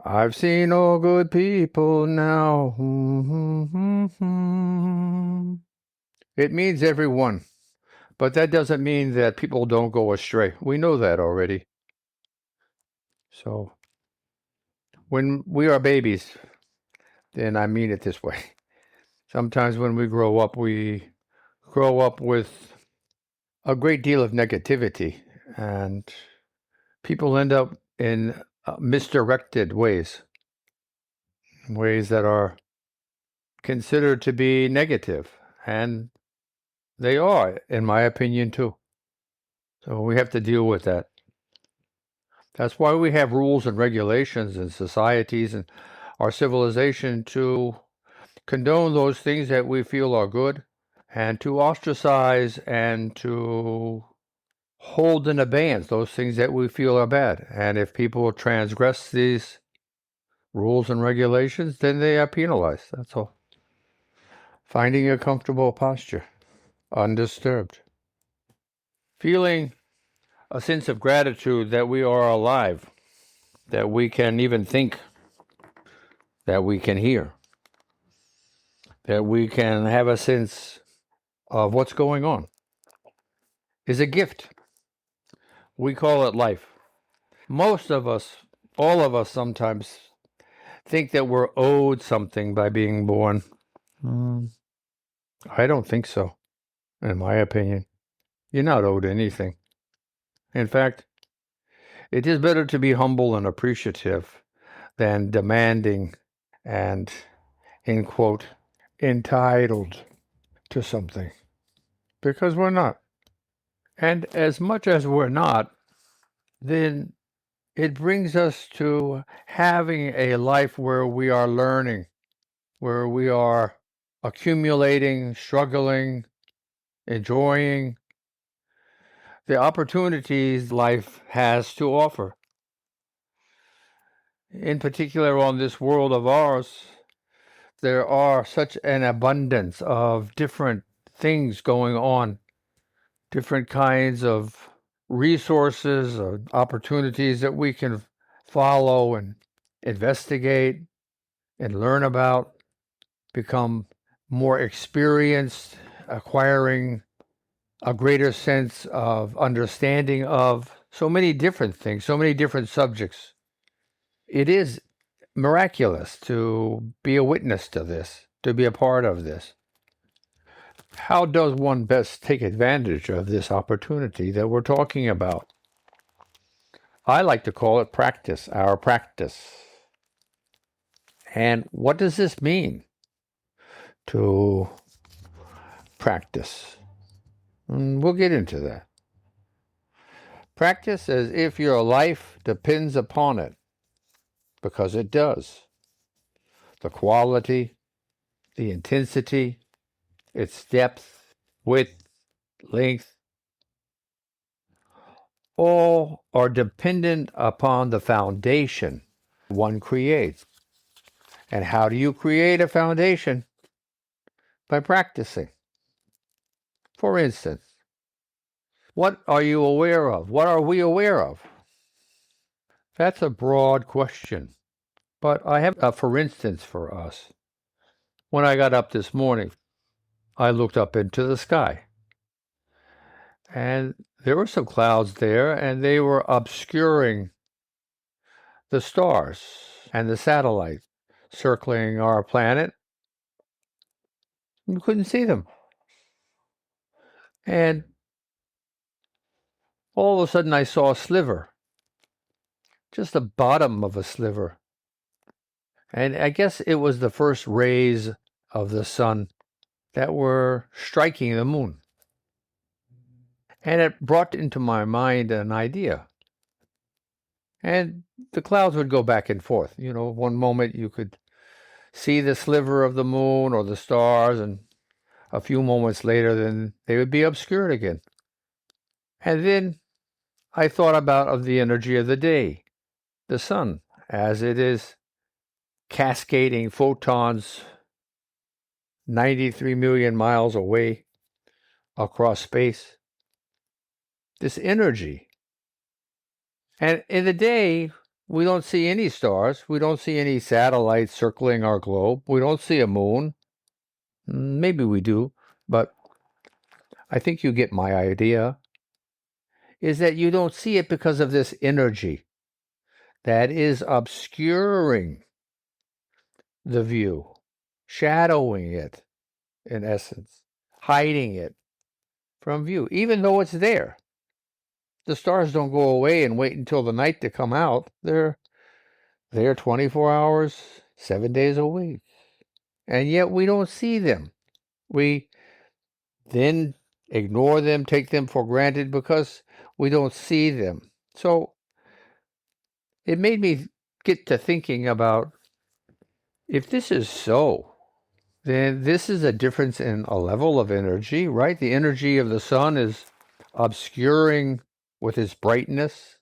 I've seen all good people now. It means everyone, but that doesn't mean that people don't go astray. We know that already. So when we are babies, then I mean it this way. Sometimes when we grow up with a great deal of negativity, and people end up in misdirected ways that are considered to be negative, and they are, in my opinion, too. So we have to deal with that. That's why we have rules and regulations in societies and our civilization to condone those things that we feel are good and to ostracize and to hold in abeyance those things that we feel are bad. And if people transgress these rules and regulations, then they are penalized. That's all. Finding a comfortable posture, undisturbed. Feeling a sense of gratitude that we are alive, that we can even think, that we can hear, that we can have a sense of what's going on, is a gift. We call it life. Most of us, all of us sometimes think that we're owed something by being born. I don't think so, in my opinion. You're not owed anything. In fact, it is better to be humble and appreciative than demanding and, in quote, entitled to something. Because we're not. And as much as we're not, then it brings us to having a life where we are learning, where we are accumulating, struggling, enjoying the opportunities life has to offer. In particular, on this world of ours, there are such an abundance of different things going on, different kinds of resources or opportunities that we can follow and investigate and learn about, become more experienced, acquiring a greater sense of understanding of so many different things, so many different subjects. It is miraculous to be a witness to this, to be a part of this. How does one best take advantage of this opportunity that we're talking about? I like to call it practice, our practice. And what does this mean to practice? We'll get into that. Practice as if your life depends upon it, because it does. The quality, the intensity, its depth, width, length, all are dependent upon the foundation one creates. And how do you create a foundation? By practicing. For instance, what are you aware of? What are we aware of? That's a broad question. But I have a for instance for us. When I got up this morning, I looked up into the sky. And there were some clouds there, and they were obscuring the stars and the satellites circling our planet. You couldn't see them. And all of a sudden I saw a sliver, just the bottom of a sliver. And I guess it was the first rays of the sun that were striking the moon. And it brought into my mind an idea. And the clouds would go back and forth. You know, one moment you could see the sliver of the moon or the stars, and a few moments later, then they would be obscured again. And then I thought of the energy of the day, the sun, as it is cascading photons 93 million miles away across space. This energy. And in the day, We don't see any stars. We don't see any satellites circling our globe. We don't see a moon. Maybe we do, but I think you get my idea. Is that you don't see it because of this energy that is obscuring the view, shadowing it, in essence, hiding it from view, even though it's there. The stars don't go away and wait until the night to come out. They're there 24 hours, 7 days a week. And yet we don't see them. We then ignore them, take them for granted because we don't see them. So it made me get to thinking about, if this is so, then this is a difference in a level of energy, right? The energy of the sun is obscuring with its brightness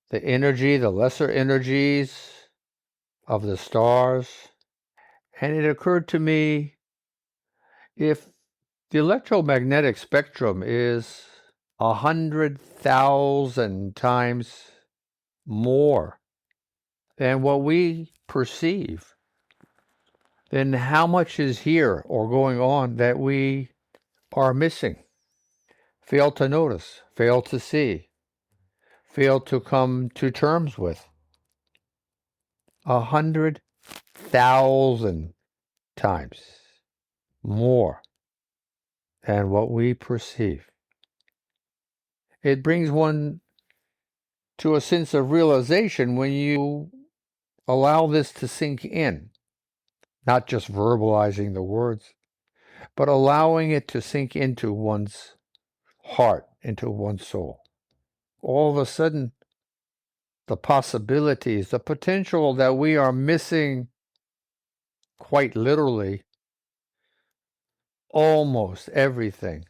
the energy, the lesser energies of the stars. And it occurred to me, if the electromagnetic spectrum is 100,000 times more than what we perceive, then how much is here or going on that we are missing, fail to notice, fail to see, fail to come to terms with? 100,000 times more than what we perceive. It brings one to a sense of realization when you allow this to sink in, not just verbalizing the words, but allowing it to sink into one's heart, into one's soul. All of a sudden, the possibilities, the potential that we are missing, quite literally, almost everything,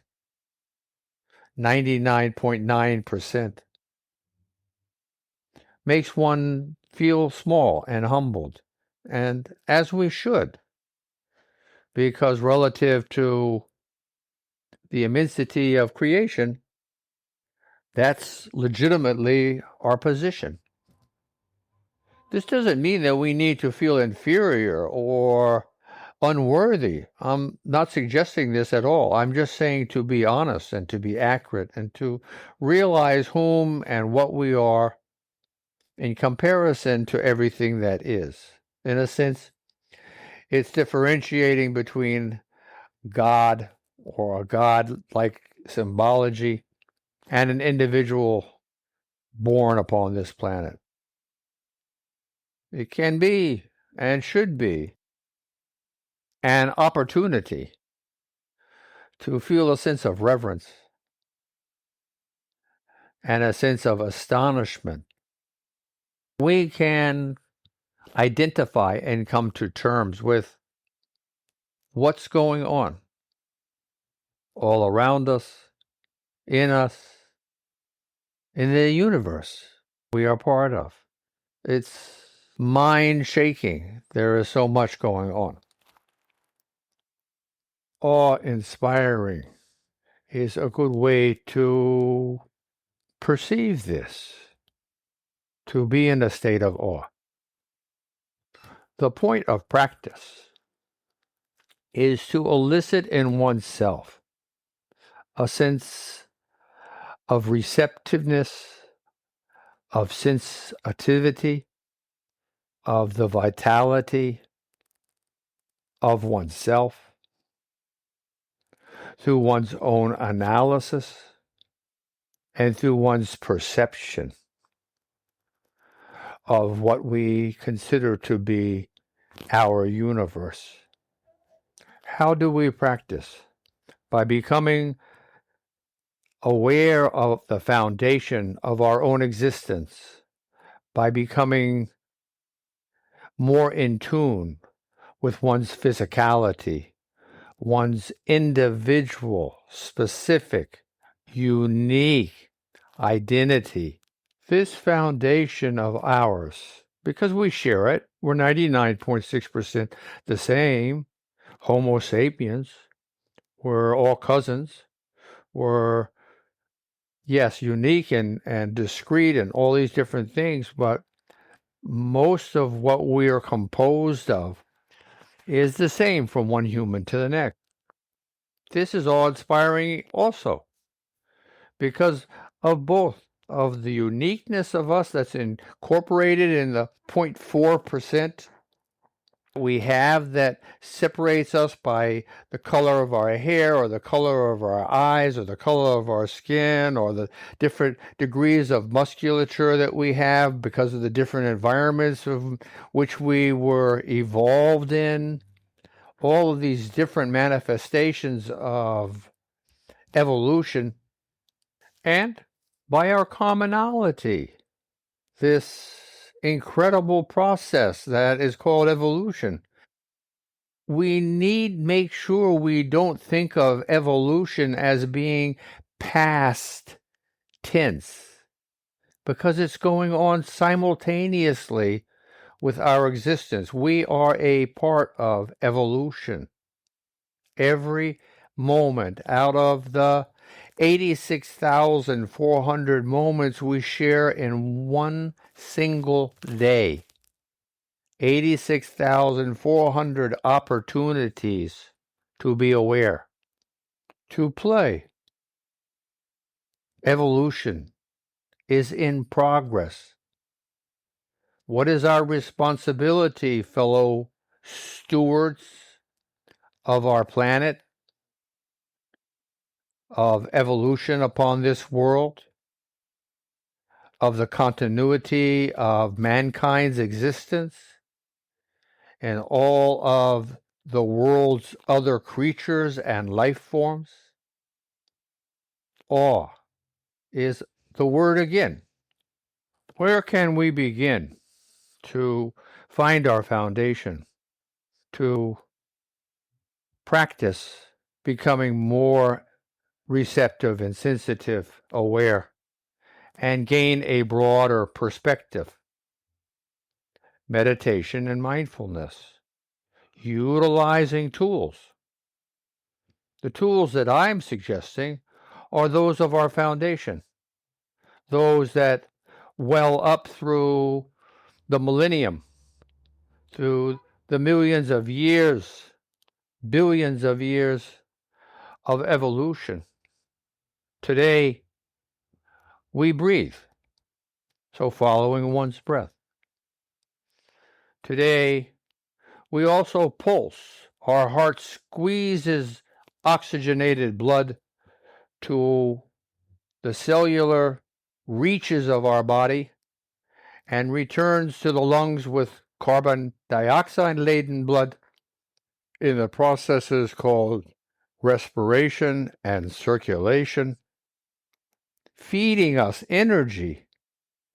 99.9%, makes one feel small and humbled, and as we should, because relative to the immensity of creation, that's legitimately our position. This doesn't mean that we need to feel inferior or unworthy. I'm not suggesting this at all. I'm just saying to be honest and to be accurate and to realize whom and what we are in comparison to everything that is. In a sense, it's differentiating between God or a God-like symbology and an individual born upon this planet. It can be and should be an opportunity to feel a sense of reverence and a sense of astonishment. We can identify and come to terms with what's going on all around us, in us, in the universe we are part of. It's mind-shaking. There is so much going on. Awe-inspiring is a good way to perceive this, to be in a state of awe. The point of practice is to elicit in oneself a sense of receptiveness, of sensitivity, of the vitality of oneself through one's own analysis and through one's perception of what we consider to be our universe. How do we practice? By becoming aware of the foundation of our own existence, by becoming more in tune with one's physicality, one's individual, specific, unique identity. This foundation of ours, because we share it, we're 99.6% the same, Homo sapiens, we're all cousins, we're yes, unique and discrete and all these different things, but most of what we are composed of is the same from one human to the next. This is awe-inspiring also because of both of the uniqueness of us that's incorporated in the 0.4% we have that separates us by the color of our hair or the color of our eyes or the color of our skin or the different degrees of musculature that we have because of the different environments of which we were evolved in. All of these different manifestations of evolution, and by our commonality, this incredible process that is called evolution. We need make sure we don't think of evolution as being past tense because it's going on simultaneously with our existence. We are a part of evolution. Every moment out of the 86,400 moments we share in one single day. 86,400 opportunities to be aware, to play. Evolution is in progress. What is our responsibility, fellow stewards of our planet, of evolution upon this world, of the continuity of mankind's existence, and all of the world's other creatures and life forms? Awe is the word again. Where can we begin to find our foundation, to practice becoming more receptive and sensitive, aware, and gain a broader perspective? Meditation and mindfulness, utilizing tools. The tools that I'm suggesting are those of our foundation, those that well up through the millennium, through the millions of years, billions of years of evolution. Today, we breathe, so following one's breath. Today, we also pulse. Our heart squeezes oxygenated blood to the cellular reaches of our body and returns to the lungs with carbon dioxide-laden blood in the processes called respiration and circulation, feeding us energy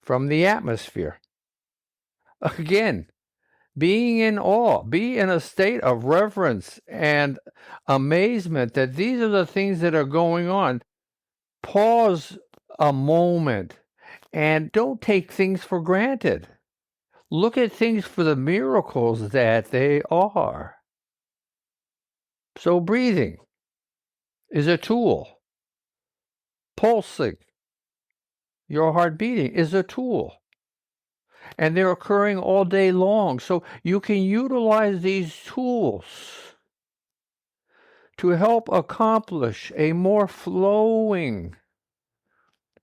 from the atmosphere. Again, being in awe, be in a state of reverence and amazement that these are the things that are going on. Pause a moment and don't take things for granted. Look at things for the miracles that they are. So breathing is a tool. Pulsing, your heart beating, is a tool. And they're occurring all day long. So you can utilize these tools to help accomplish a more flowing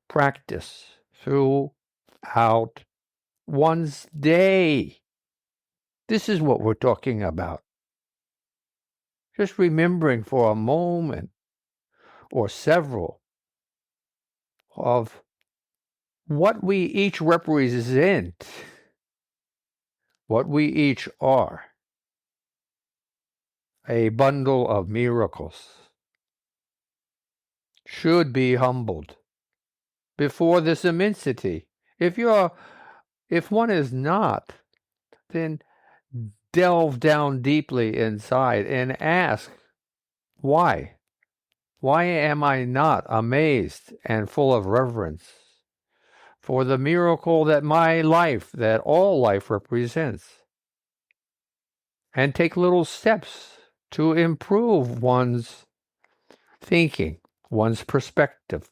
practice throughout one's day. This is what we're talking about. Just remembering for a moment or several of what we each represent, what we each are. A bundle of miracles. Should be humbled before this immensity. If one is not, then delve down deeply inside and ask, why? Why am I not amazed and full of reverence for the miracle that my life, that all life represents? And take little steps to improve one's thinking, one's perspective.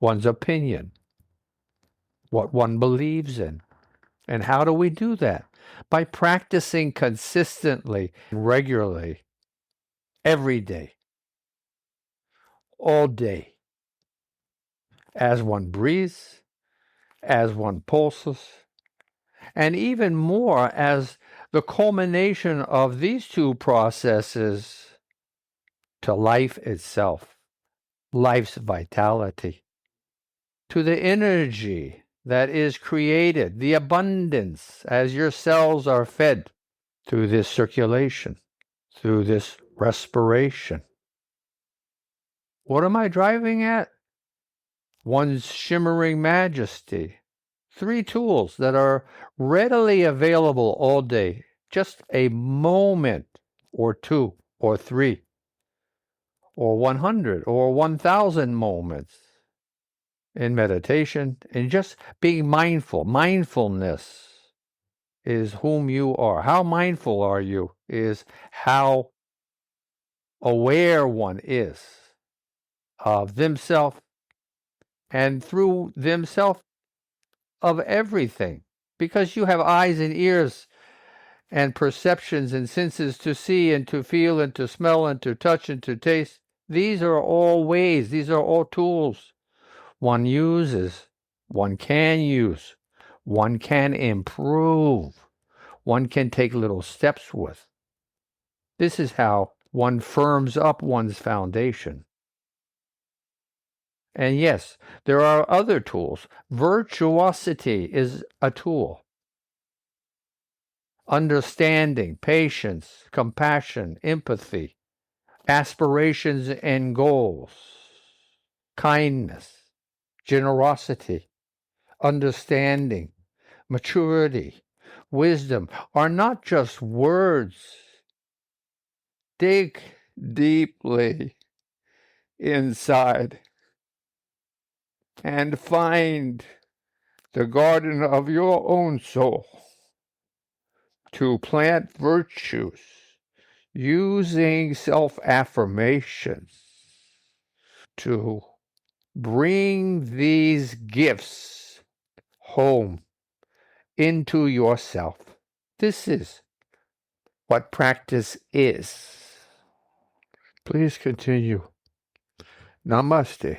one's opinion, what one believes in. And how do we do that? By practicing consistently, regularly, every day, all day, as one breathes, as one pulses, and even more as the culmination of these two processes to life itself, life's vitality, to the energy that is created, the abundance as your cells are fed through this circulation, through this respiration. What am I driving at? One's shimmering majesty. 3 tools that are readily available all day. Just a moment or 2 or 3 or 100 or 1,000 moments in meditation and just being mindful. Mindfulness is whom you are. How mindful are you is how aware one is of themselves and through themselves of everything, because you have eyes and ears and perceptions and senses to see and to feel and to smell and to touch and to taste. These are all ways, these are all tools one uses, one can use, one can improve, one can take little steps with. This is how one firms up one's foundation. And yes, there are other tools. Virtuosity is a tool. Understanding, patience, compassion, empathy, aspirations and goals, kindness, generosity, understanding, maturity, wisdom are not just words. Dig deeply inside and find the garden of your own soul to plant virtues using self-affirmations to bring these gifts home into yourself. This is what practice is. Please continue. Namaste.